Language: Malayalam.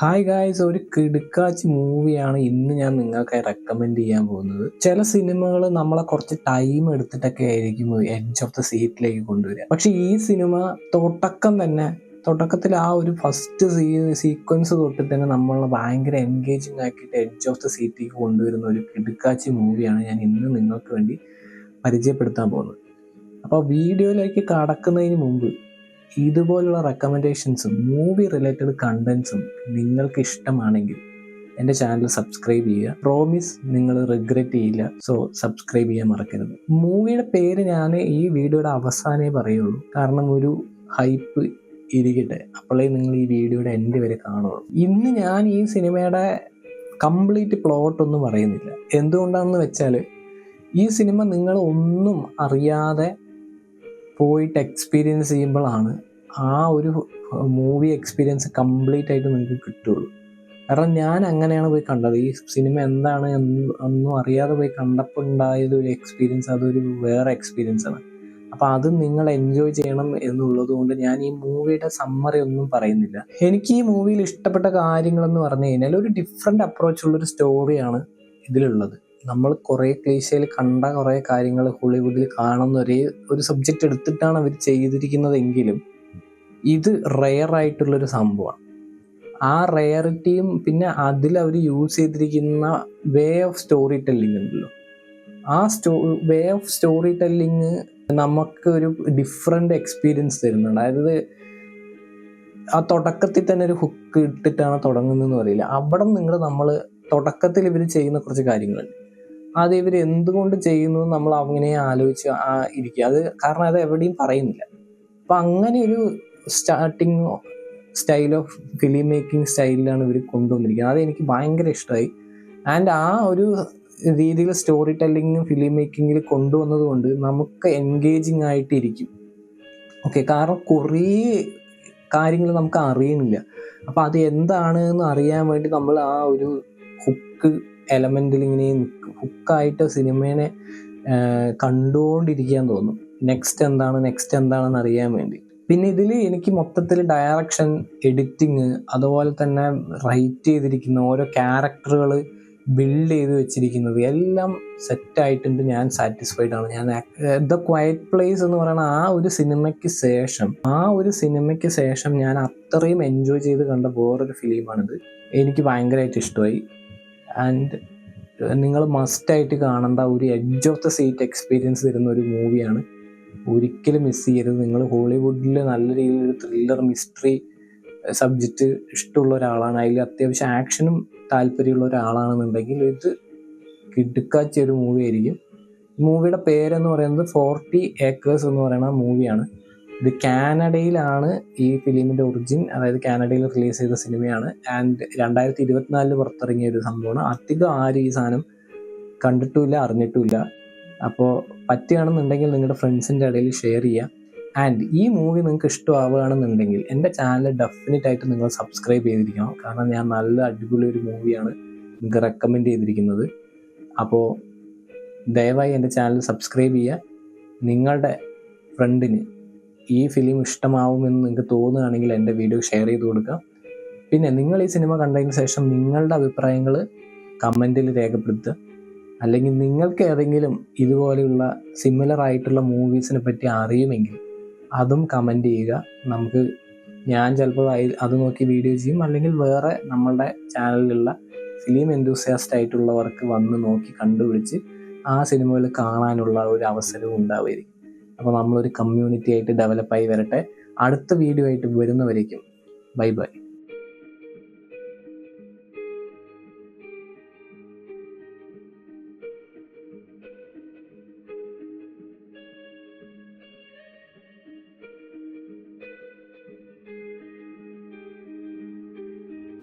ഹായ് ഗായ്സ്, ഒരു കിടുക്കാച്ചി മൂവിയാണ് ഇന്ന് ഞാൻ നിങ്ങൾക്കായി റെക്കമെൻഡ് ചെയ്യാൻ പോകുന്നത്. ചില സിനിമകൾ നമ്മളെ കുറച്ച് ടൈം എടുത്തിട്ടൊക്കെ ആയിരിക്കും എഡ്ജ് ഓഫ് ദ സീറ്റിലേക്ക് കൊണ്ടുവരിക. പക്ഷെ ഈ സിനിമ തുടക്കത്തിൽ ആ ഒരു ഫസ്റ്റ് സീക്വൻസ് തൊട്ടിട്ട് തന്നെ നമ്മളെ ഭയങ്കര എൻഗേജിങ് ആക്കിയിട്ട് എഡ്ജ് ഓഫ് ദ സീറ്റിലേക്ക് കൊണ്ടുവരുന്ന ഒരു കിടുക്കാച്ചി മൂവിയാണ് ഞാൻ ഇന്ന് നിങ്ങൾക്ക് വേണ്ടി പരിചയപ്പെടുത്താൻ പോകുന്നത്. അപ്പോൾ വീഡിയോയിലേക്ക് കടക്കുന്നതിന് മുമ്പ് ഇതുപോലുള്ള റെക്കമെൻഡേഷൻസും മൂവി റിലേറ്റഡ് കണ്ടൻസും നിങ്ങൾക്ക് ഇഷ്ടമാണെങ്കിൽ എൻ്റെ ചാനൽ സബ്സ്ക്രൈബ് ചെയ്യുക. പ്രോമിസ് നിങ്ങൾ റിഗ്രറ്റ് ചെയ്യില്ല. സോ സബ്സ്ക്രൈബ് ചെയ്യാൻ മറക്കരുത്. മൂവിയുടെ പേര് ഞാൻ ഈ വീഡിയോയുടെ അവസാനമേ പറയുള്ളൂ, കാരണം ഒരു ഹൈപ്പ് ഇരിക്കട്ടെ, അപ്പോഴേ നിങ്ങൾ ഈ വീഡിയോയുടെ എൻഡ് വരെ കാണുള്ളൂ. ഇന്ന് ഞാൻ ഈ സിനിമയുടെ കംപ്ലീറ്റ് പ്ലോട്ടൊന്നും പറയുന്നില്ല. എന്തുകൊണ്ടാണെന്ന് വെച്ചാൽ ഈ സിനിമ നിങ്ങൾ ഒന്നും അറിയാതെ പോയിട്ട് എക്സ്പീരിയൻസ് ചെയ്യുമ്പോഴാണ് ആ ഒരു മൂവി എക്സ്പീരിയൻസ് കംപ്ലീറ്റ് ആയിട്ട് നിങ്ങൾക്ക് കിട്ടുള്ളൂ. കാരണം ഞാൻ അങ്ങനെയാണ് പോയി കണ്ടത്. ഈ സിനിമ എന്താണ് ഒന്നും അറിയാതെ പോയി കണ്ടപ്പോൾ ഉണ്ടായത് ഒരു എക്സ്പീരിയൻസ്, അതൊരു വേറെ എക്സ്പീരിയൻസ് ആണ്. അപ്പോൾ അത് നിങ്ങൾ എൻജോയ് ചെയ്യണം എന്നുള്ളത് കൊണ്ട് ഞാൻ ഈ മൂവിയുടെ സമ്മറി ഒന്നും പറയുന്നില്ല. എനിക്ക് ഈ മൂവിയിൽ ഇഷ്ടപ്പെട്ട കാര്യങ്ങളെന്ന് പറഞ്ഞു കഴിഞ്ഞാൽ ഒരു ഡിഫറെൻ്റ് അപ്രോച്ചുള്ളൊരു സ്റ്റോറിയാണ് ഇതിലുള്ളത്. നമ്മൾ കുറേ ക്ലീശയിൽ കണ്ട കുറേ കാര്യങ്ങൾ ഹോളിവുഡിൽ കാണുന്ന ഒരു സബ്ജക്റ്റ് എടുത്തിട്ടാണ് അവർ ചെയ്തിരിക്കുന്നതെങ്കിലും ഇത് റെയർ ആയിട്ടുള്ളൊരു സംഭവമാണ്. ആ റെയറിറ്റിയും പിന്നെ അതിൽ അവർ യൂസ് ചെയ്തിരിക്കുന്ന വേ ഓഫ് സ്റ്റോറി ടെല്ലിംഗ് ഉണ്ടല്ലോ, ആ വേ ഓഫ് സ്റ്റോറി ടെല്ലിങ് നമുക്ക് ഒരു ഡിഫറെൻ്റ് എക്സ്പീരിയൻസ് തരുന്നുണ്ട്. അതായത് ആ തുടക്കത്തിൽ തന്നെ ഒരു ഹുക്ക് ഇട്ടിട്ടാണ് തുടങ്ങുന്നതെന്ന് പറയില്ല, അവിടെ നമ്മൾ തുടക്കത്തിൽ ഇവർ ചെയ്യുന്ന കുറച്ച് കാര്യങ്ങളുണ്ട്, അത് ഇവർ എന്തുകൊണ്ട് ചെയ്യുന്നു നമ്മൾ അങ്ങനെ ആലോചിച്ച് ഇരിക്കുക. അത് കാരണം അത് എവിടെയും പറയുന്നില്ല. അപ്പം അങ്ങനെ ഒരു starting style of film making സ്റ്റൈലിലാണ് ഇവർ കൊണ്ടുവന്നിരിക്കുന്നത്. അതെനിക്ക് ഭയങ്കര ഇഷ്ടമായി. ആൻഡ് ആ ഒരു രീതിയിൽ സ്റ്റോറി ടെല്ലിങ് ഫിലിം മേക്കിങ്ങിൽ കൊണ്ടുവന്നത് കൊണ്ട് നമുക്ക് എൻഗേജിങ് ആയിട്ടിരിക്കും. ഓക്കെ, കാരണം കുറേ കാര്യങ്ങൾ നമുക്ക് അറിയുന്നില്ല. അപ്പം അത് എന്താണ് എന്ന് അറിയാൻ വേണ്ടി നമ്മൾ ആ ഒരു ഹുക്ക് എലമെന്റിൽ ഇങ്ങനെ ഹുക്കായിട്ട് സിനിമേനെ കണ്ടുകൊണ്ടിരിക്കാൻ തോന്നും. നെക്സ്റ്റ് എന്താണെന്ന് അറിയാൻ വേണ്ടി. പിന്നെ ഇതിൽ എനിക്ക് മൊത്തത്തിൽ ഡയറക്ഷൻ, എഡിറ്റിങ്, അതുപോലെ തന്നെ റൈറ്റ് ചെയ്തിരിക്കുന്ന ഓരോ ക്യാരക്ടറുകൾ ബിൽഡ് ചെയ്ത് വെച്ചിരിക്കുന്നത് എല്ലാം സെറ്റായിട്ടുണ്ട്. ഞാൻ സാറ്റിസ്ഫൈഡ് ആണ്. ഞാൻ ദ ക്വയറ്റ് പ്ലേസ് എന്ന് പറയുന്ന ആ ഒരു സിനിമയ്ക്ക് ശേഷം ഞാൻ അത്രയും എൻജോയ് ചെയ്ത് കണ്ട വേറൊരു ഫിലിമാണിത്. എനിക്ക് ഭയങ്കരമായിട്ട് ഇഷ്ടമായി. ആൻഡ് നിങ്ങൾ മസ്റ്റായിട്ട് കാണേണ്ട ഒരു edge of the seat experience തരുന്ന ഒരു മൂവിയാണ്. ഒരിക്കലും മിസ് ചെയ്യരുത്. നിങ്ങൾ ഹോളിവുഡിൽ നല്ല രീതിയിൽ ത്രില്ലർ, മിസ്റ്ററി സബ്ജക്റ്റ് ഇഷ്ടമുള്ള ഒരാളാണ്, അതിൽ അത്യാവശ്യം ആക്ഷനും താല്പര്യമുള്ള ഒരാളാണെന്നുണ്ടെങ്കിൽ ഇത് കിടുക്കാച്ച ഒരു മൂവി ആയിരിക്കും. മൂവിയുടെ പേരെന്ന് പറയുന്നത് 40 Acres എന്ന് പറയുന്ന മൂവിയാണ്. ഇത് കാനഡയിലാണ് ഈ ഫിലിമിൻ്റെ ഒറിജിൻ, അതായത് കാനഡയിൽ റിലീസ് ചെയ്ത സിനിമയാണ്. ആൻഡ് 2024 പുറത്തിറങ്ങിയ ഒരു സംഭവമാണ്. അധികം ആരും ഈ സാധനം കണ്ടിട്ടുമില്ല, അറിഞ്ഞിട്ടുമില്ല. അപ്പോൾ പറ്റുകയാണെന്നുണ്ടെങ്കിൽ നിങ്ങളുടെ ഫ്രണ്ട്സിൻ്റെ ഇടയിൽ ഷെയർ ചെയ്യുക. ആൻഡ് ഈ മൂവി നിങ്ങൾക്ക് ഇഷ്ടമാവുകയാണെന്നുണ്ടെങ്കിൽ എൻ്റെ ചാനൽ ഡെഫിനറ്റ് ആയിട്ട് നിങ്ങൾ സബ്സ്ക്രൈബ് ചെയ്തിരിക്കണം. കാരണം ഞാൻ നല്ല അടിപൊളി ഒരു മൂവിയാണ് നിങ്ങൾക്ക് റെക്കമെൻഡ് ചെയ്തിരിക്കുന്നത്. അപ്പോൾ ദയവായി എൻ്റെ ചാനൽ സബ്സ്ക്രൈബ് ചെയ്യുക. നിങ്ങളുടെ ഫ്രണ്ടിന് ഈ ഫിലിം ഇഷ്ടമാവുമെന്ന് നിങ്ങൾക്ക് തോന്നുകയാണെങ്കിൽ എൻ്റെ വീഡിയോ ഷെയർ ചെയ്ത് കൊടുക്കുക. പിന്നെ നിങ്ങൾ ഈ സിനിമ കണ്ടതിന് ശേഷം നിങ്ങളുടെ അഭിപ്രായങ്ങൾ കമൻറ്റിൽ രേഖപ്പെടുത്തുക. അല്ലെങ്കിൽ നിങ്ങൾക്ക് ഏതെങ്കിലും ഇതുപോലെയുള്ള സിമിലർ ആയിട്ടുള്ള മൂവീസിനെ പറ്റി അറിയുമെങ്കിൽ അതും കമൻറ്റ് ചെയ്യുക. ഞാൻ ചിലപ്പോൾ അത് നോക്കി വീഡിയോ ചെയ്യും, അല്ലെങ്കിൽ വേറെ നമ്മളുടെ ചാനലിലുള്ള ഫിലിം എന്തൂസിയാസ്റ്റ് ആയിട്ടുള്ളവർക്ക് വന്ന് നോക്കി കണ്ടുപിടിച്ച് ആ സിനിമകൾ കാണാനുള്ള ഒരു അവസരവും ഉണ്ടാവുമായിരിക്കും. അപ്പോൾ നമ്മളൊരു കമ്മ്യൂണിറ്റി ആയിട്ട് ഡെവലപ്പായി വരട്ടെ. അടുത്ത വീഡിയോ ആയിട്ട് വരുന്നവരേക്കും ബൈ ബൈ.